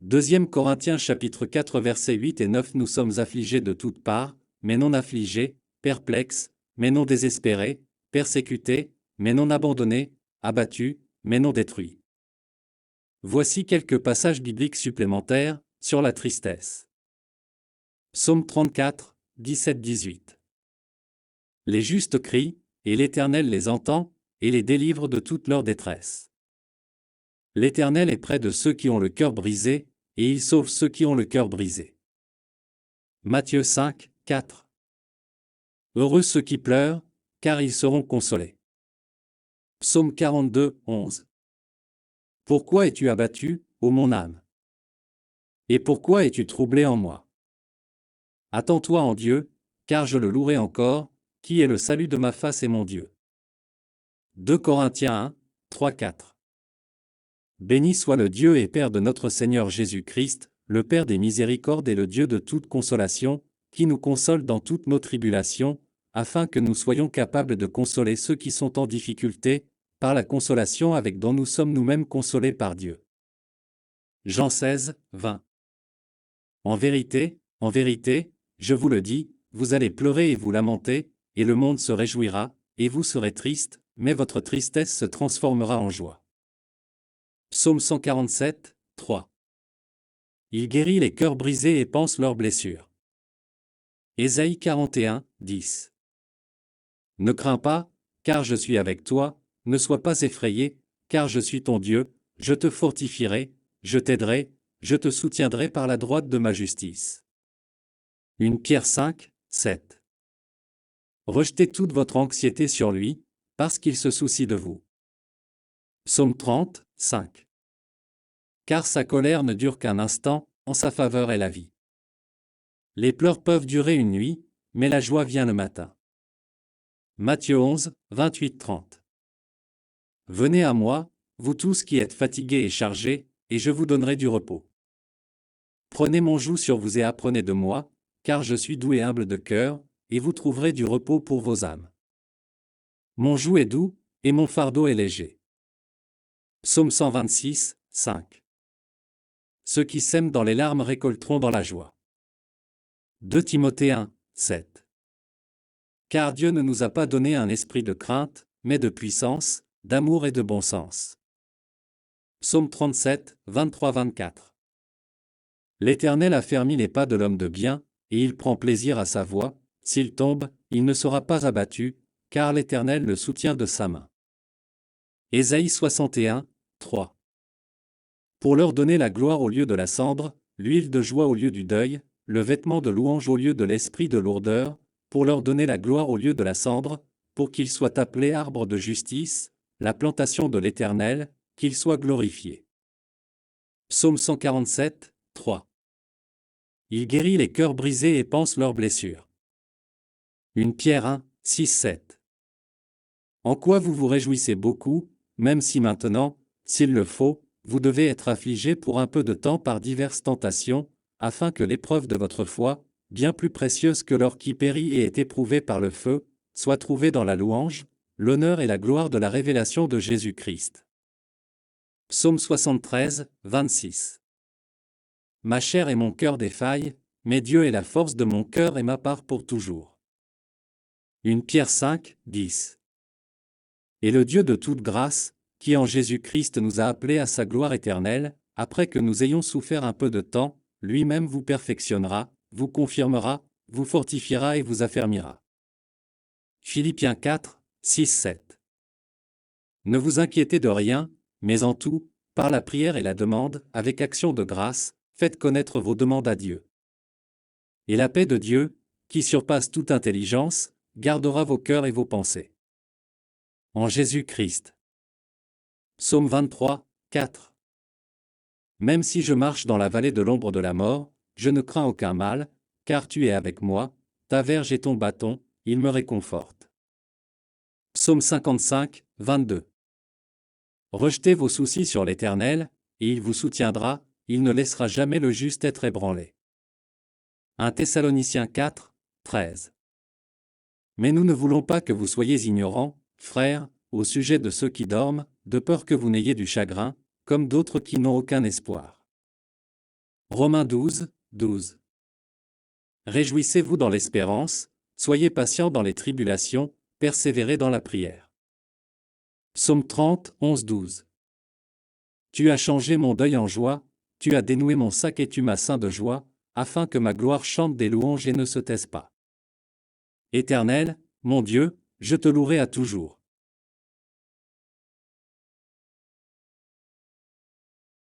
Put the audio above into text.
2 Corinthiens chapitre 4 versets 8 et 9 Nous sommes affligés de toutes parts, mais non affligés, perplexes, mais non désespérés, persécutés, mais non abandonnés, abattus, mais non détruits. Voici quelques passages bibliques supplémentaires sur la tristesse. Psaume 34, 17-18. Les justes crient, et l'Éternel les entend, et les délivre de toute leur détresse. L'Éternel est près de ceux qui ont le cœur brisé, et il sauve ceux qui ont le cœur brisé. Matthieu 5, 4. Heureux ceux qui pleurent, car ils seront consolés. Psaume 42, 11. Pourquoi es-tu abattu, ô mon âme? Et pourquoi es-tu troublé en moi? Attends-toi en Dieu, car je le louerai encore, qui est le salut de ma face et mon Dieu. 2 Corinthiens 1, 3, 4. Béni soit le Dieu et Père de notre Seigneur Jésus-Christ, le Père des miséricordes et le Dieu de toute consolation, qui nous console dans toutes nos tribulations, afin que nous soyons capables de consoler ceux qui sont en difficulté, par la consolation avec dont nous sommes nous-mêmes consolés par Dieu. Jean 16, 20. En vérité, je vous le dis, vous allez pleurer et vous lamenter, et le monde se réjouira, et vous serez tristes, mais votre tristesse se transformera en joie. Psaume 147, 3. Il guérit les cœurs brisés et panse leurs blessures. Ésaïe 41, 10. Ne crains pas, car je suis avec toi, ne sois pas effrayé, car je suis ton Dieu, je te fortifierai, je t'aiderai, je te soutiendrai par la droite de ma justice. 1 Pierre 5, 7. Rejetez toute votre anxiété sur lui, parce qu'il se soucie de vous. Psaume 30, 5. Car sa colère ne dure qu'un instant, en sa faveur est la vie. Les pleurs peuvent durer une nuit, mais la joie vient le matin. Matthieu 11, 28-30. Venez à moi, vous tous qui êtes fatigués et chargés, et je vous donnerai du repos. Prenez mon joug sur vous et apprenez de moi, car je suis doux et humble de cœur, et vous trouverez du repos pour vos âmes. Mon joug est doux, et mon fardeau est léger. Psaume 126, 5. Ceux qui sèment dans les larmes récolteront dans la joie. 2 Timothée 1, 7. Car Dieu ne nous a pas donné un esprit de crainte, mais de puissance, d'amour et de bon sens. Psaume 37, 23-24. L'Éternel affermit les pas de l'homme de bien, et il prend plaisir à sa voie. S'il tombe, il ne sera pas abattu, car l'Éternel le soutient de sa main. Ésaïe 61, 3. Pour leur donner la gloire au lieu de la cendre, l'huile de joie au lieu du deuil, le vêtement de louange au lieu de l'esprit de lourdeur, pour leur donner la gloire au lieu de la cendre, pour qu'ils soient appelés arbres de justice, la plantation de l'Éternel, qu'il soit glorifié. Psaume 147, 3. Il guérit les cœurs brisés et panse leurs blessures. 1 Pierre 1, 6, 7. En quoi vous vous réjouissez beaucoup, même si maintenant, s'il le faut, vous devez être affligés pour un peu de temps par diverses tentations, afin que l'épreuve de votre foi, bien plus précieuse que l'or qui périt et est éprouvé par le feu, soit trouvée dans la louange, l'honneur et la gloire de la révélation de Jésus-Christ. Psaume 73, 26. Ma chair et mon cœur défaillent, mais Dieu est la force de mon cœur et ma part pour toujours. 1 Pierre 5, 10. Et le Dieu de toute grâce, qui en Jésus-Christ nous a appelés à sa gloire éternelle, après que nous ayons souffert un peu de temps, lui-même vous perfectionnera, vous confirmera, vous fortifiera et vous affermira. Philippiens 4, 6, 7. Ne vous inquiétez de rien, mais en tout, par la prière et la demande, avec action de grâce, faites connaître vos demandes à Dieu. Et la paix de Dieu, qui surpasse toute intelligence, gardera vos cœurs et vos pensées. En Jésus-Christ. Psaume 23, 4. Même si je marche dans la vallée de l'ombre de la mort, je ne crains aucun mal, car tu es avec moi, ta verge et ton bâton, ils me réconfortent. Psaume 55, 22. Rejetez vos soucis sur l'Éternel, et il vous soutiendra, il ne laissera jamais le juste être ébranlé. 1 Thessaloniciens 4, 13. Mais nous ne voulons pas que vous soyez ignorants, frères, au sujet de ceux qui dorment, de peur que vous n'ayez du chagrin, comme d'autres qui n'ont aucun espoir. Romains 12, 12. Réjouissez-vous dans l'espérance, soyez patients dans les tribulations, persévérez dans la prière. Psaume 30, 11, 12. Tu as changé mon deuil en joie, tu as dénoué mon sac et tu m'as ceint de joie, afin que ma gloire chante des louanges et ne se taise pas. Éternel, mon Dieu, je te louerai à toujours.